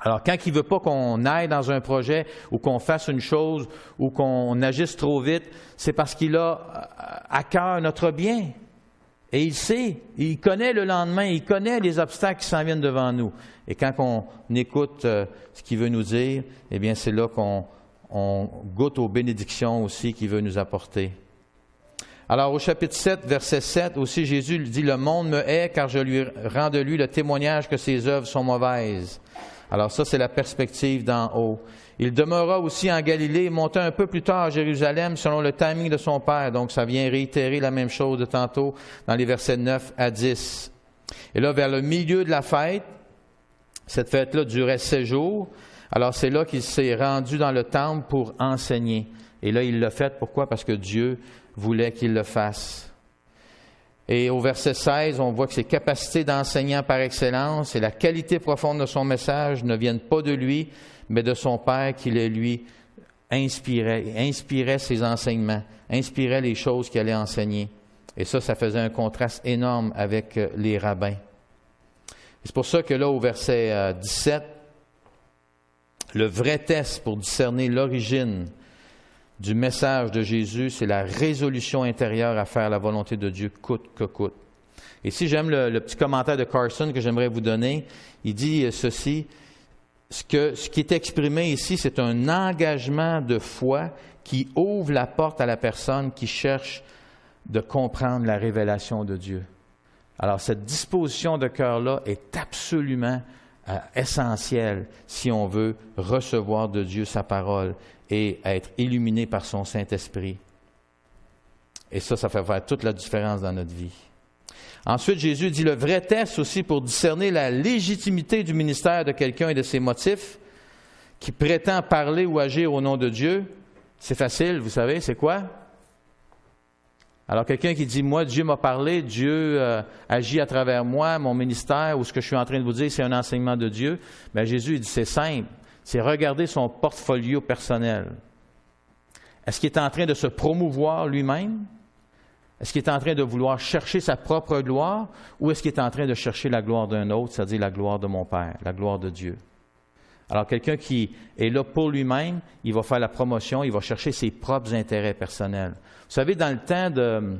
Alors, quand il ne veut pas qu'on aille dans un projet ou qu'on fasse une chose ou qu'on agisse trop vite, c'est parce qu'il a à cœur notre bien. Et il sait, il connaît le lendemain, il connaît les obstacles qui s'en viennent devant nous. Et quand on écoute ce qu'il veut nous dire, eh bien, c'est là qu'on goûte aux bénédictions aussi qu'il veut nous apporter. Alors, au chapitre 7, verset 7, aussi, Jésus lui dit, « Le monde me hait, car je lui rends de lui le témoignage que ses œuvres sont mauvaises. » Alors ça, c'est la perspective d'en haut. Il demeura aussi en Galilée et monta un peu plus tard à Jérusalem selon le timing de son Père. Donc, ça vient réitérer la même chose de tantôt dans les versets 9 à 10. Et là, vers le milieu de la fête, cette fête-là durait 7 jours. Alors, c'est là qu'il s'est rendu dans le temple pour enseigner. Et là, il l'a fait. Pourquoi? Parce que Dieu voulait qu'il le fasse. Et au verset 16, on voit que ses capacités d'enseignant par excellence et la qualité profonde de son message ne viennent pas de lui, mais de son Père qui les lui inspirait ses enseignements, inspirait les choses qu'il allait enseigner. Et ça faisait un contraste énorme avec les rabbins. C'est pour ça que là, au verset 17, le vrai test pour discerner l'origine du message de Jésus, c'est la résolution intérieure à faire la volonté de Dieu coûte que coûte. Et si j'aime le petit commentaire de Carson que j'aimerais vous donner, il dit ceci, ce qui est exprimé ici, c'est un engagement de foi qui ouvre la porte à la personne qui cherche de comprendre la révélation de Dieu. Alors, cette disposition de cœur-là est absolument essentielle si on veut recevoir de Dieu sa parole et être illuminé par son Saint-Esprit. Et ça fait faire toute la différence dans notre vie. Ensuite, Jésus dit le vrai test aussi pour discerner la légitimité du ministère de quelqu'un et de ses motifs qui prétend parler ou agir au nom de Dieu. C'est facile, vous savez, c'est quoi? Alors, quelqu'un qui dit, moi, Dieu m'a parlé, Dieu agit à travers moi, mon ministère, ou ce que je suis en train de vous dire, c'est un enseignement de Dieu. Bien, Jésus, il dit, c'est simple. C'est regarder son portfolio personnel. Est-ce qu'il est en train de se promouvoir lui-même? Est-ce qu'il est en train de vouloir chercher sa propre gloire? Ou est-ce qu'il est en train de chercher la gloire d'un autre, c'est-à-dire la gloire de mon Père, la gloire de Dieu? Alors, quelqu'un qui est là pour lui-même, il va faire la promotion, il va chercher ses propres intérêts personnels. Vous savez, dans le temps de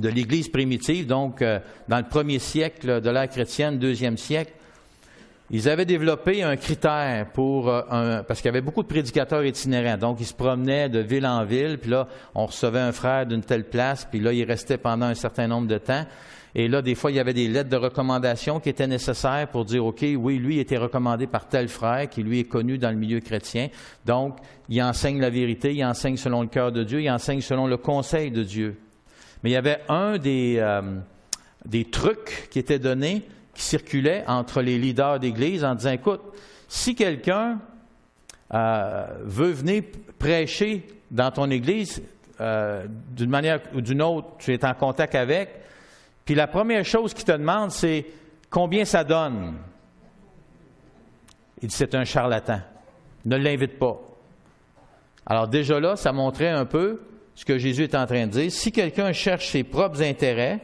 l'Église primitive, donc dans le 1er siècle de l'ère chrétienne, 2e siècle, ils avaient développé un critère parce qu'il y avait beaucoup de prédicateurs itinérants. Donc, ils se promenaient de ville en ville, puis là, on recevait un frère d'une telle place, puis là, il restait pendant un certain nombre de temps. Et là, des fois, il y avait des lettres de recommandation qui étaient nécessaires pour dire, OK, oui, lui, il était recommandé par tel frère qui, lui, est connu dans le milieu chrétien. Donc, il enseigne la vérité, il enseigne selon le cœur de Dieu, il enseigne selon le conseil de Dieu. Mais il y avait un des trucs qui étaient donnés, qui circulait entre les leaders d'Église en disant, écoute, si quelqu'un veut venir prêcher dans ton Église, d'une manière ou d'une autre, tu es en contact avec, puis la première chose qu'il te demande, c'est combien ça donne. Il dit, c'est un charlatan. Ne l'invite pas. Alors déjà là, ça montrait un peu ce que Jésus est en train de dire. Si quelqu'un cherche ses propres intérêts,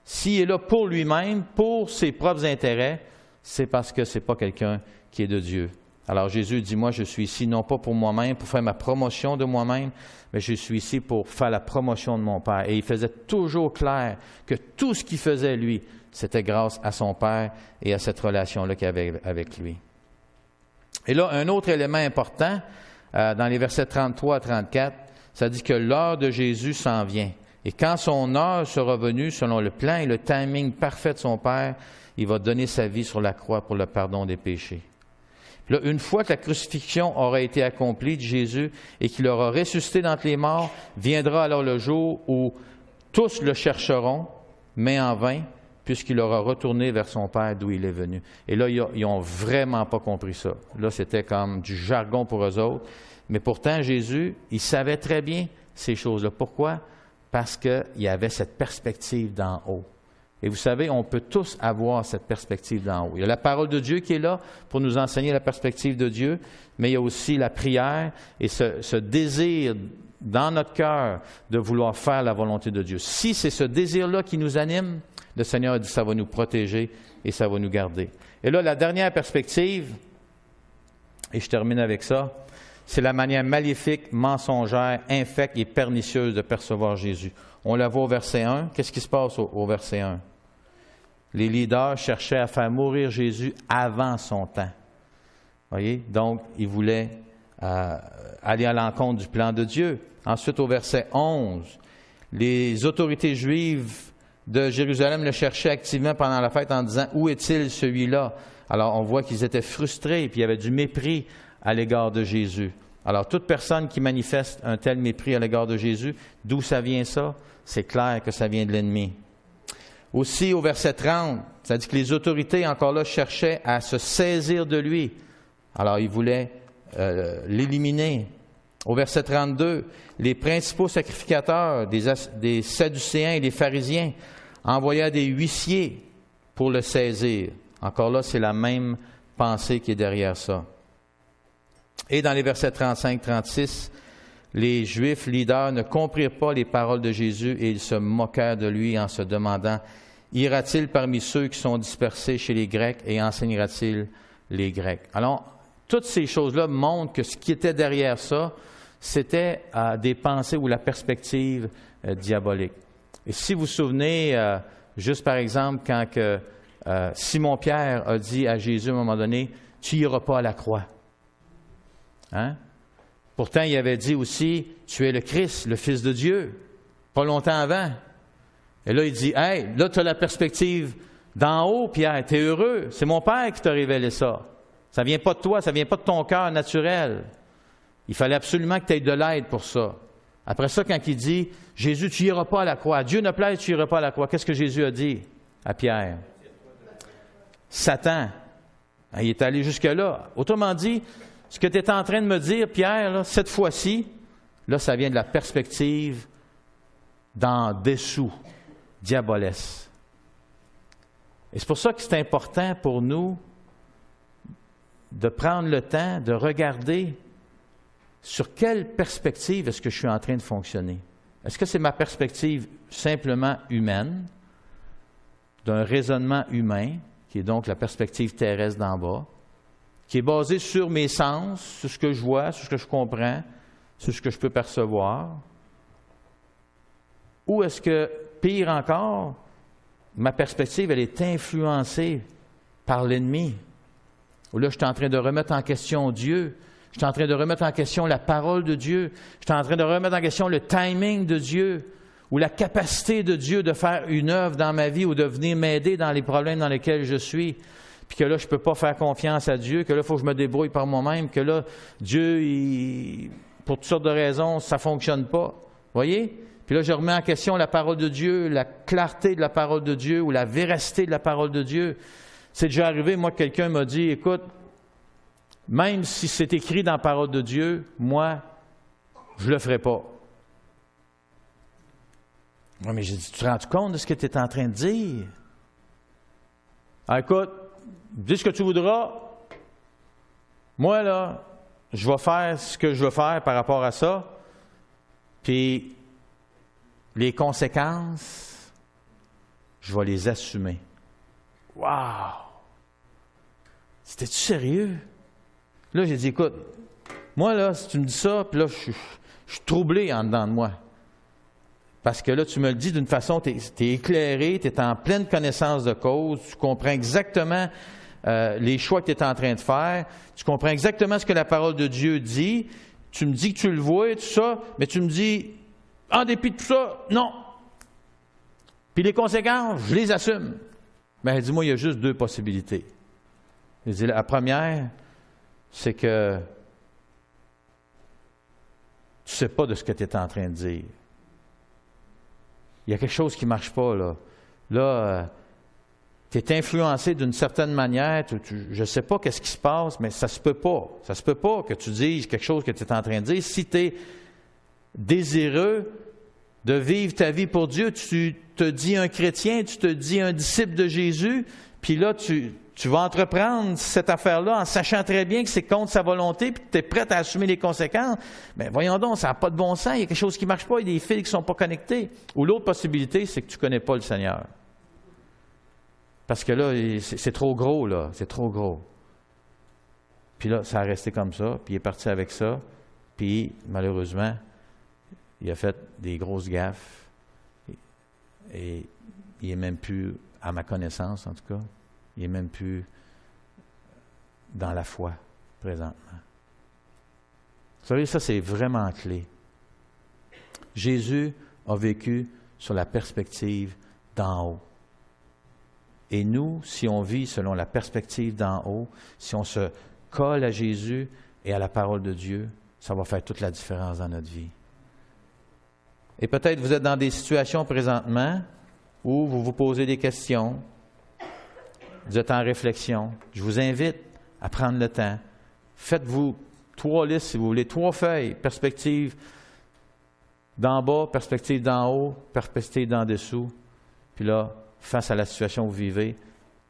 s'il est là pour lui-même, pour ses propres intérêts, c'est parce que ce n'est pas quelqu'un qui est de Dieu. Alors Jésus dit, moi je suis ici non pas pour moi-même, pour faire ma promotion de moi-même, mais je suis ici pour faire la promotion de mon Père. Et il faisait toujours clair que tout ce qu'il faisait, lui, c'était grâce à son Père et à cette relation-là qu'il avait avec lui. Et là, un autre élément important, dans les versets 33 à 34, ça dit que l'heure de Jésus s'en vient. Et quand son heure sera venue, selon le plan et le timing parfait de son Père, il va donner sa vie sur la croix pour le pardon des péchés. Puis là, une fois que la crucifixion aura été accomplie de Jésus et qu'il aura ressuscité d'entre les morts, viendra alors le jour où tous le chercheront, mais en vain, puisqu'il aura retourné vers son Père d'où il est venu. Et là, ils n'ont vraiment pas compris ça. Là, c'était comme du jargon pour eux autres. Mais pourtant, Jésus, il savait très bien ces choses-là. Pourquoi? Parce qu'il y avait cette perspective d'en haut. Et vous savez, on peut tous avoir cette perspective d'en haut. Il y a la parole de Dieu qui est là pour nous enseigner la perspective de Dieu, mais il y a aussi la prière et ce désir dans notre cœur de vouloir faire la volonté de Dieu. Si c'est ce désir-là qui nous anime, le Seigneur a dit que ça va nous protéger et ça va nous garder. Et là, la dernière perspective, et je termine avec ça, c'est la manière maléfique, mensongère, infecte et pernicieuse de percevoir Jésus. On la voit au verset 1. Qu'est-ce qui se passe au verset 1? Les leaders cherchaient à faire mourir Jésus avant son temps. Voyez? Donc, ils voulaient aller à l'encontre du plan de Dieu. Ensuite, au verset 11, les autorités juives de Jérusalem le cherchaient activement pendant la fête en disant « Où est-il celui-là? » Alors, on voit qu'ils étaient frustrés, puis il y avait du mépris à l'égard de Jésus. Alors, toute personne qui manifeste un tel mépris à l'égard de Jésus, d'où ça vient ça? C'est clair que ça vient de l'ennemi. Aussi, au verset 30, ça dit que les autorités, encore là, cherchaient à se saisir de lui. Alors, ils voulaient l'éliminer. Au verset 32, les principaux sacrificateurs des Sadducéens et des pharisiens envoyaient des huissiers pour le saisir. Encore là, c'est la même pensée qui est derrière ça. Et dans les versets 35-36, les Juifs leaders ne comprirent pas les paroles de Jésus et ils se moquèrent de lui en se demandant « Ira-t-il parmi ceux qui sont dispersés chez les Grecs et enseignera-t-il les Grecs? » Alors, toutes ces choses-là montrent que ce qui était derrière ça, c'était des pensées ou la perspective diabolique. Et si vous vous souvenez, juste par exemple, quand Simon-Pierre a dit à Jésus à un moment donné, « Tu n'iras pas à la croix. » Hein? Pourtant, il avait dit aussi, « Tu es le Christ, le Fils de Dieu. » Pas longtemps avant. Et là, il dit, « Hey, là, tu as la perspective d'en haut, Pierre, tu es heureux. C'est mon Père qui t'a révélé ça. Ça ne vient pas de toi, ça ne vient pas de ton cœur naturel. Il fallait absolument que tu aies de l'aide pour ça. » Après ça, quand il dit, « Jésus, tu n'iras pas à la croix. Dieu ne plaise, tu n'iras pas à la croix. » Qu'est-ce que Jésus a dit à Pierre? Satan. Il est allé jusque-là. Autrement dit, ce que tu es en train de me dire, Pierre, là, cette fois-ci, là, ça vient de la perspective d'en dessous, diabolesse. Et c'est pour ça que c'est important pour nous de prendre le temps de regarder sur quelle perspective est-ce que je suis en train de fonctionner. Est-ce que c'est ma perspective simplement humaine, d'un raisonnement humain, qui est donc la perspective terrestre d'en bas, qui est basée sur mes sens, sur ce que je vois, sur ce que je comprends, sur ce que je peux percevoir? Ou est-ce que, pire encore, ma perspective, elle est influencée par l'ennemi? Ou là, je suis en train de remettre en question Dieu. Je suis en train de remettre en question la parole de Dieu. Je suis en train de remettre en question le timing de Dieu ou la capacité de Dieu de faire une œuvre dans ma vie ou de venir m'aider dans les problèmes dans lesquels je suis. Puis que là, je ne peux pas faire confiance à Dieu, que là, il faut que je me débrouille par moi-même, que là, Dieu, pour toutes sortes de raisons, ça ne fonctionne pas. Voyez? Puis là, je remets en question la parole de Dieu, la clarté de la parole de Dieu ou la véracité de la parole de Dieu. C'est déjà arrivé, moi, que quelqu'un m'a dit, écoute, même si c'est écrit dans la parole de Dieu, moi, je ne le ferai pas. Oui, mais j'ai dit, tu te rends compte de ce que tu es en train de dire? Ah, écoute, dis ce que tu voudras. Moi, là, je vais faire ce que je veux faire par rapport à ça. Puis, les conséquences, je vais les assumer. Wow! C'était-tu sérieux? Là, j'ai dit, écoute, moi, là, si tu me dis ça, puis là, je suis troublé en dedans de moi. Parce que là, tu me le dis d'une façon, tu es éclairé, tu es en pleine connaissance de cause, tu comprends exactement les choix que tu es en train de faire, tu comprends exactement ce que la parole de Dieu dit, tu me dis que tu le vois, tout ça, mais tu me dis, en dépit de tout ça, non. Puis les conséquences, je les assume. Ben, dis-moi, il y a juste deux possibilités. Il dit, la première, c'est que tu ne sais pas de ce que tu es en train de dire. Il y a quelque chose qui ne marche pas, là. Là, tu es influencé d'une certaine manière, je ne sais pas qu'est-ce qui se passe, mais ça se peut pas. Ça se peut pas que tu dises quelque chose que tu es en train de dire. Si tu es désireux de vivre ta vie pour Dieu, tu te dis un chrétien, tu te dis un disciple de Jésus, puis là, tu vas entreprendre cette affaire-là en sachant très bien que c'est contre sa volonté, puis tu es prêt à assumer les conséquences. Mais voyons donc, ça n'a pas de bon sens, il y a quelque chose qui ne marche pas, il y a des fils qui ne sont pas connectés. Ou l'autre possibilité, c'est que tu ne connais pas le Seigneur. Parce que là, c'est trop gros, là, c'est trop gros. Puis là, ça a resté comme ça, puis il est parti avec ça, puis malheureusement, il a fait des grosses gaffes, et il n'est même plus, à ma connaissance en tout cas, il n'est même plus dans la foi présentement. Vous savez, ça c'est vraiment clé. Jésus a vécu sur la perspective d'en haut. Et nous, si on vit selon la perspective d'en haut, si on se colle à Jésus et à la parole de Dieu, ça va faire toute la différence dans notre vie. Et peut-être vous êtes dans des situations présentement où vous vous posez des questions, vous êtes en réflexion. Je vous invite à prendre le temps. Faites-vous 3 listes, si vous voulez, 3 feuilles, perspective d'en bas, perspective d'en haut, perspective d'en dessous. Puis là, face à la situation où vous vivez,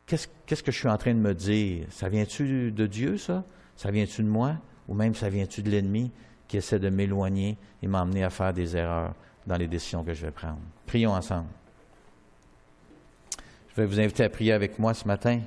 qu'est-ce que je suis en train de me dire? Ça vient-tu de Dieu, ça? Ça vient-tu de moi? Ou même ça vient-tu de l'ennemi qui essaie de m'éloigner et m'emmener à faire des erreurs dans les décisions que je vais prendre? Prions ensemble. Je vais vous inviter à prier avec moi ce matin.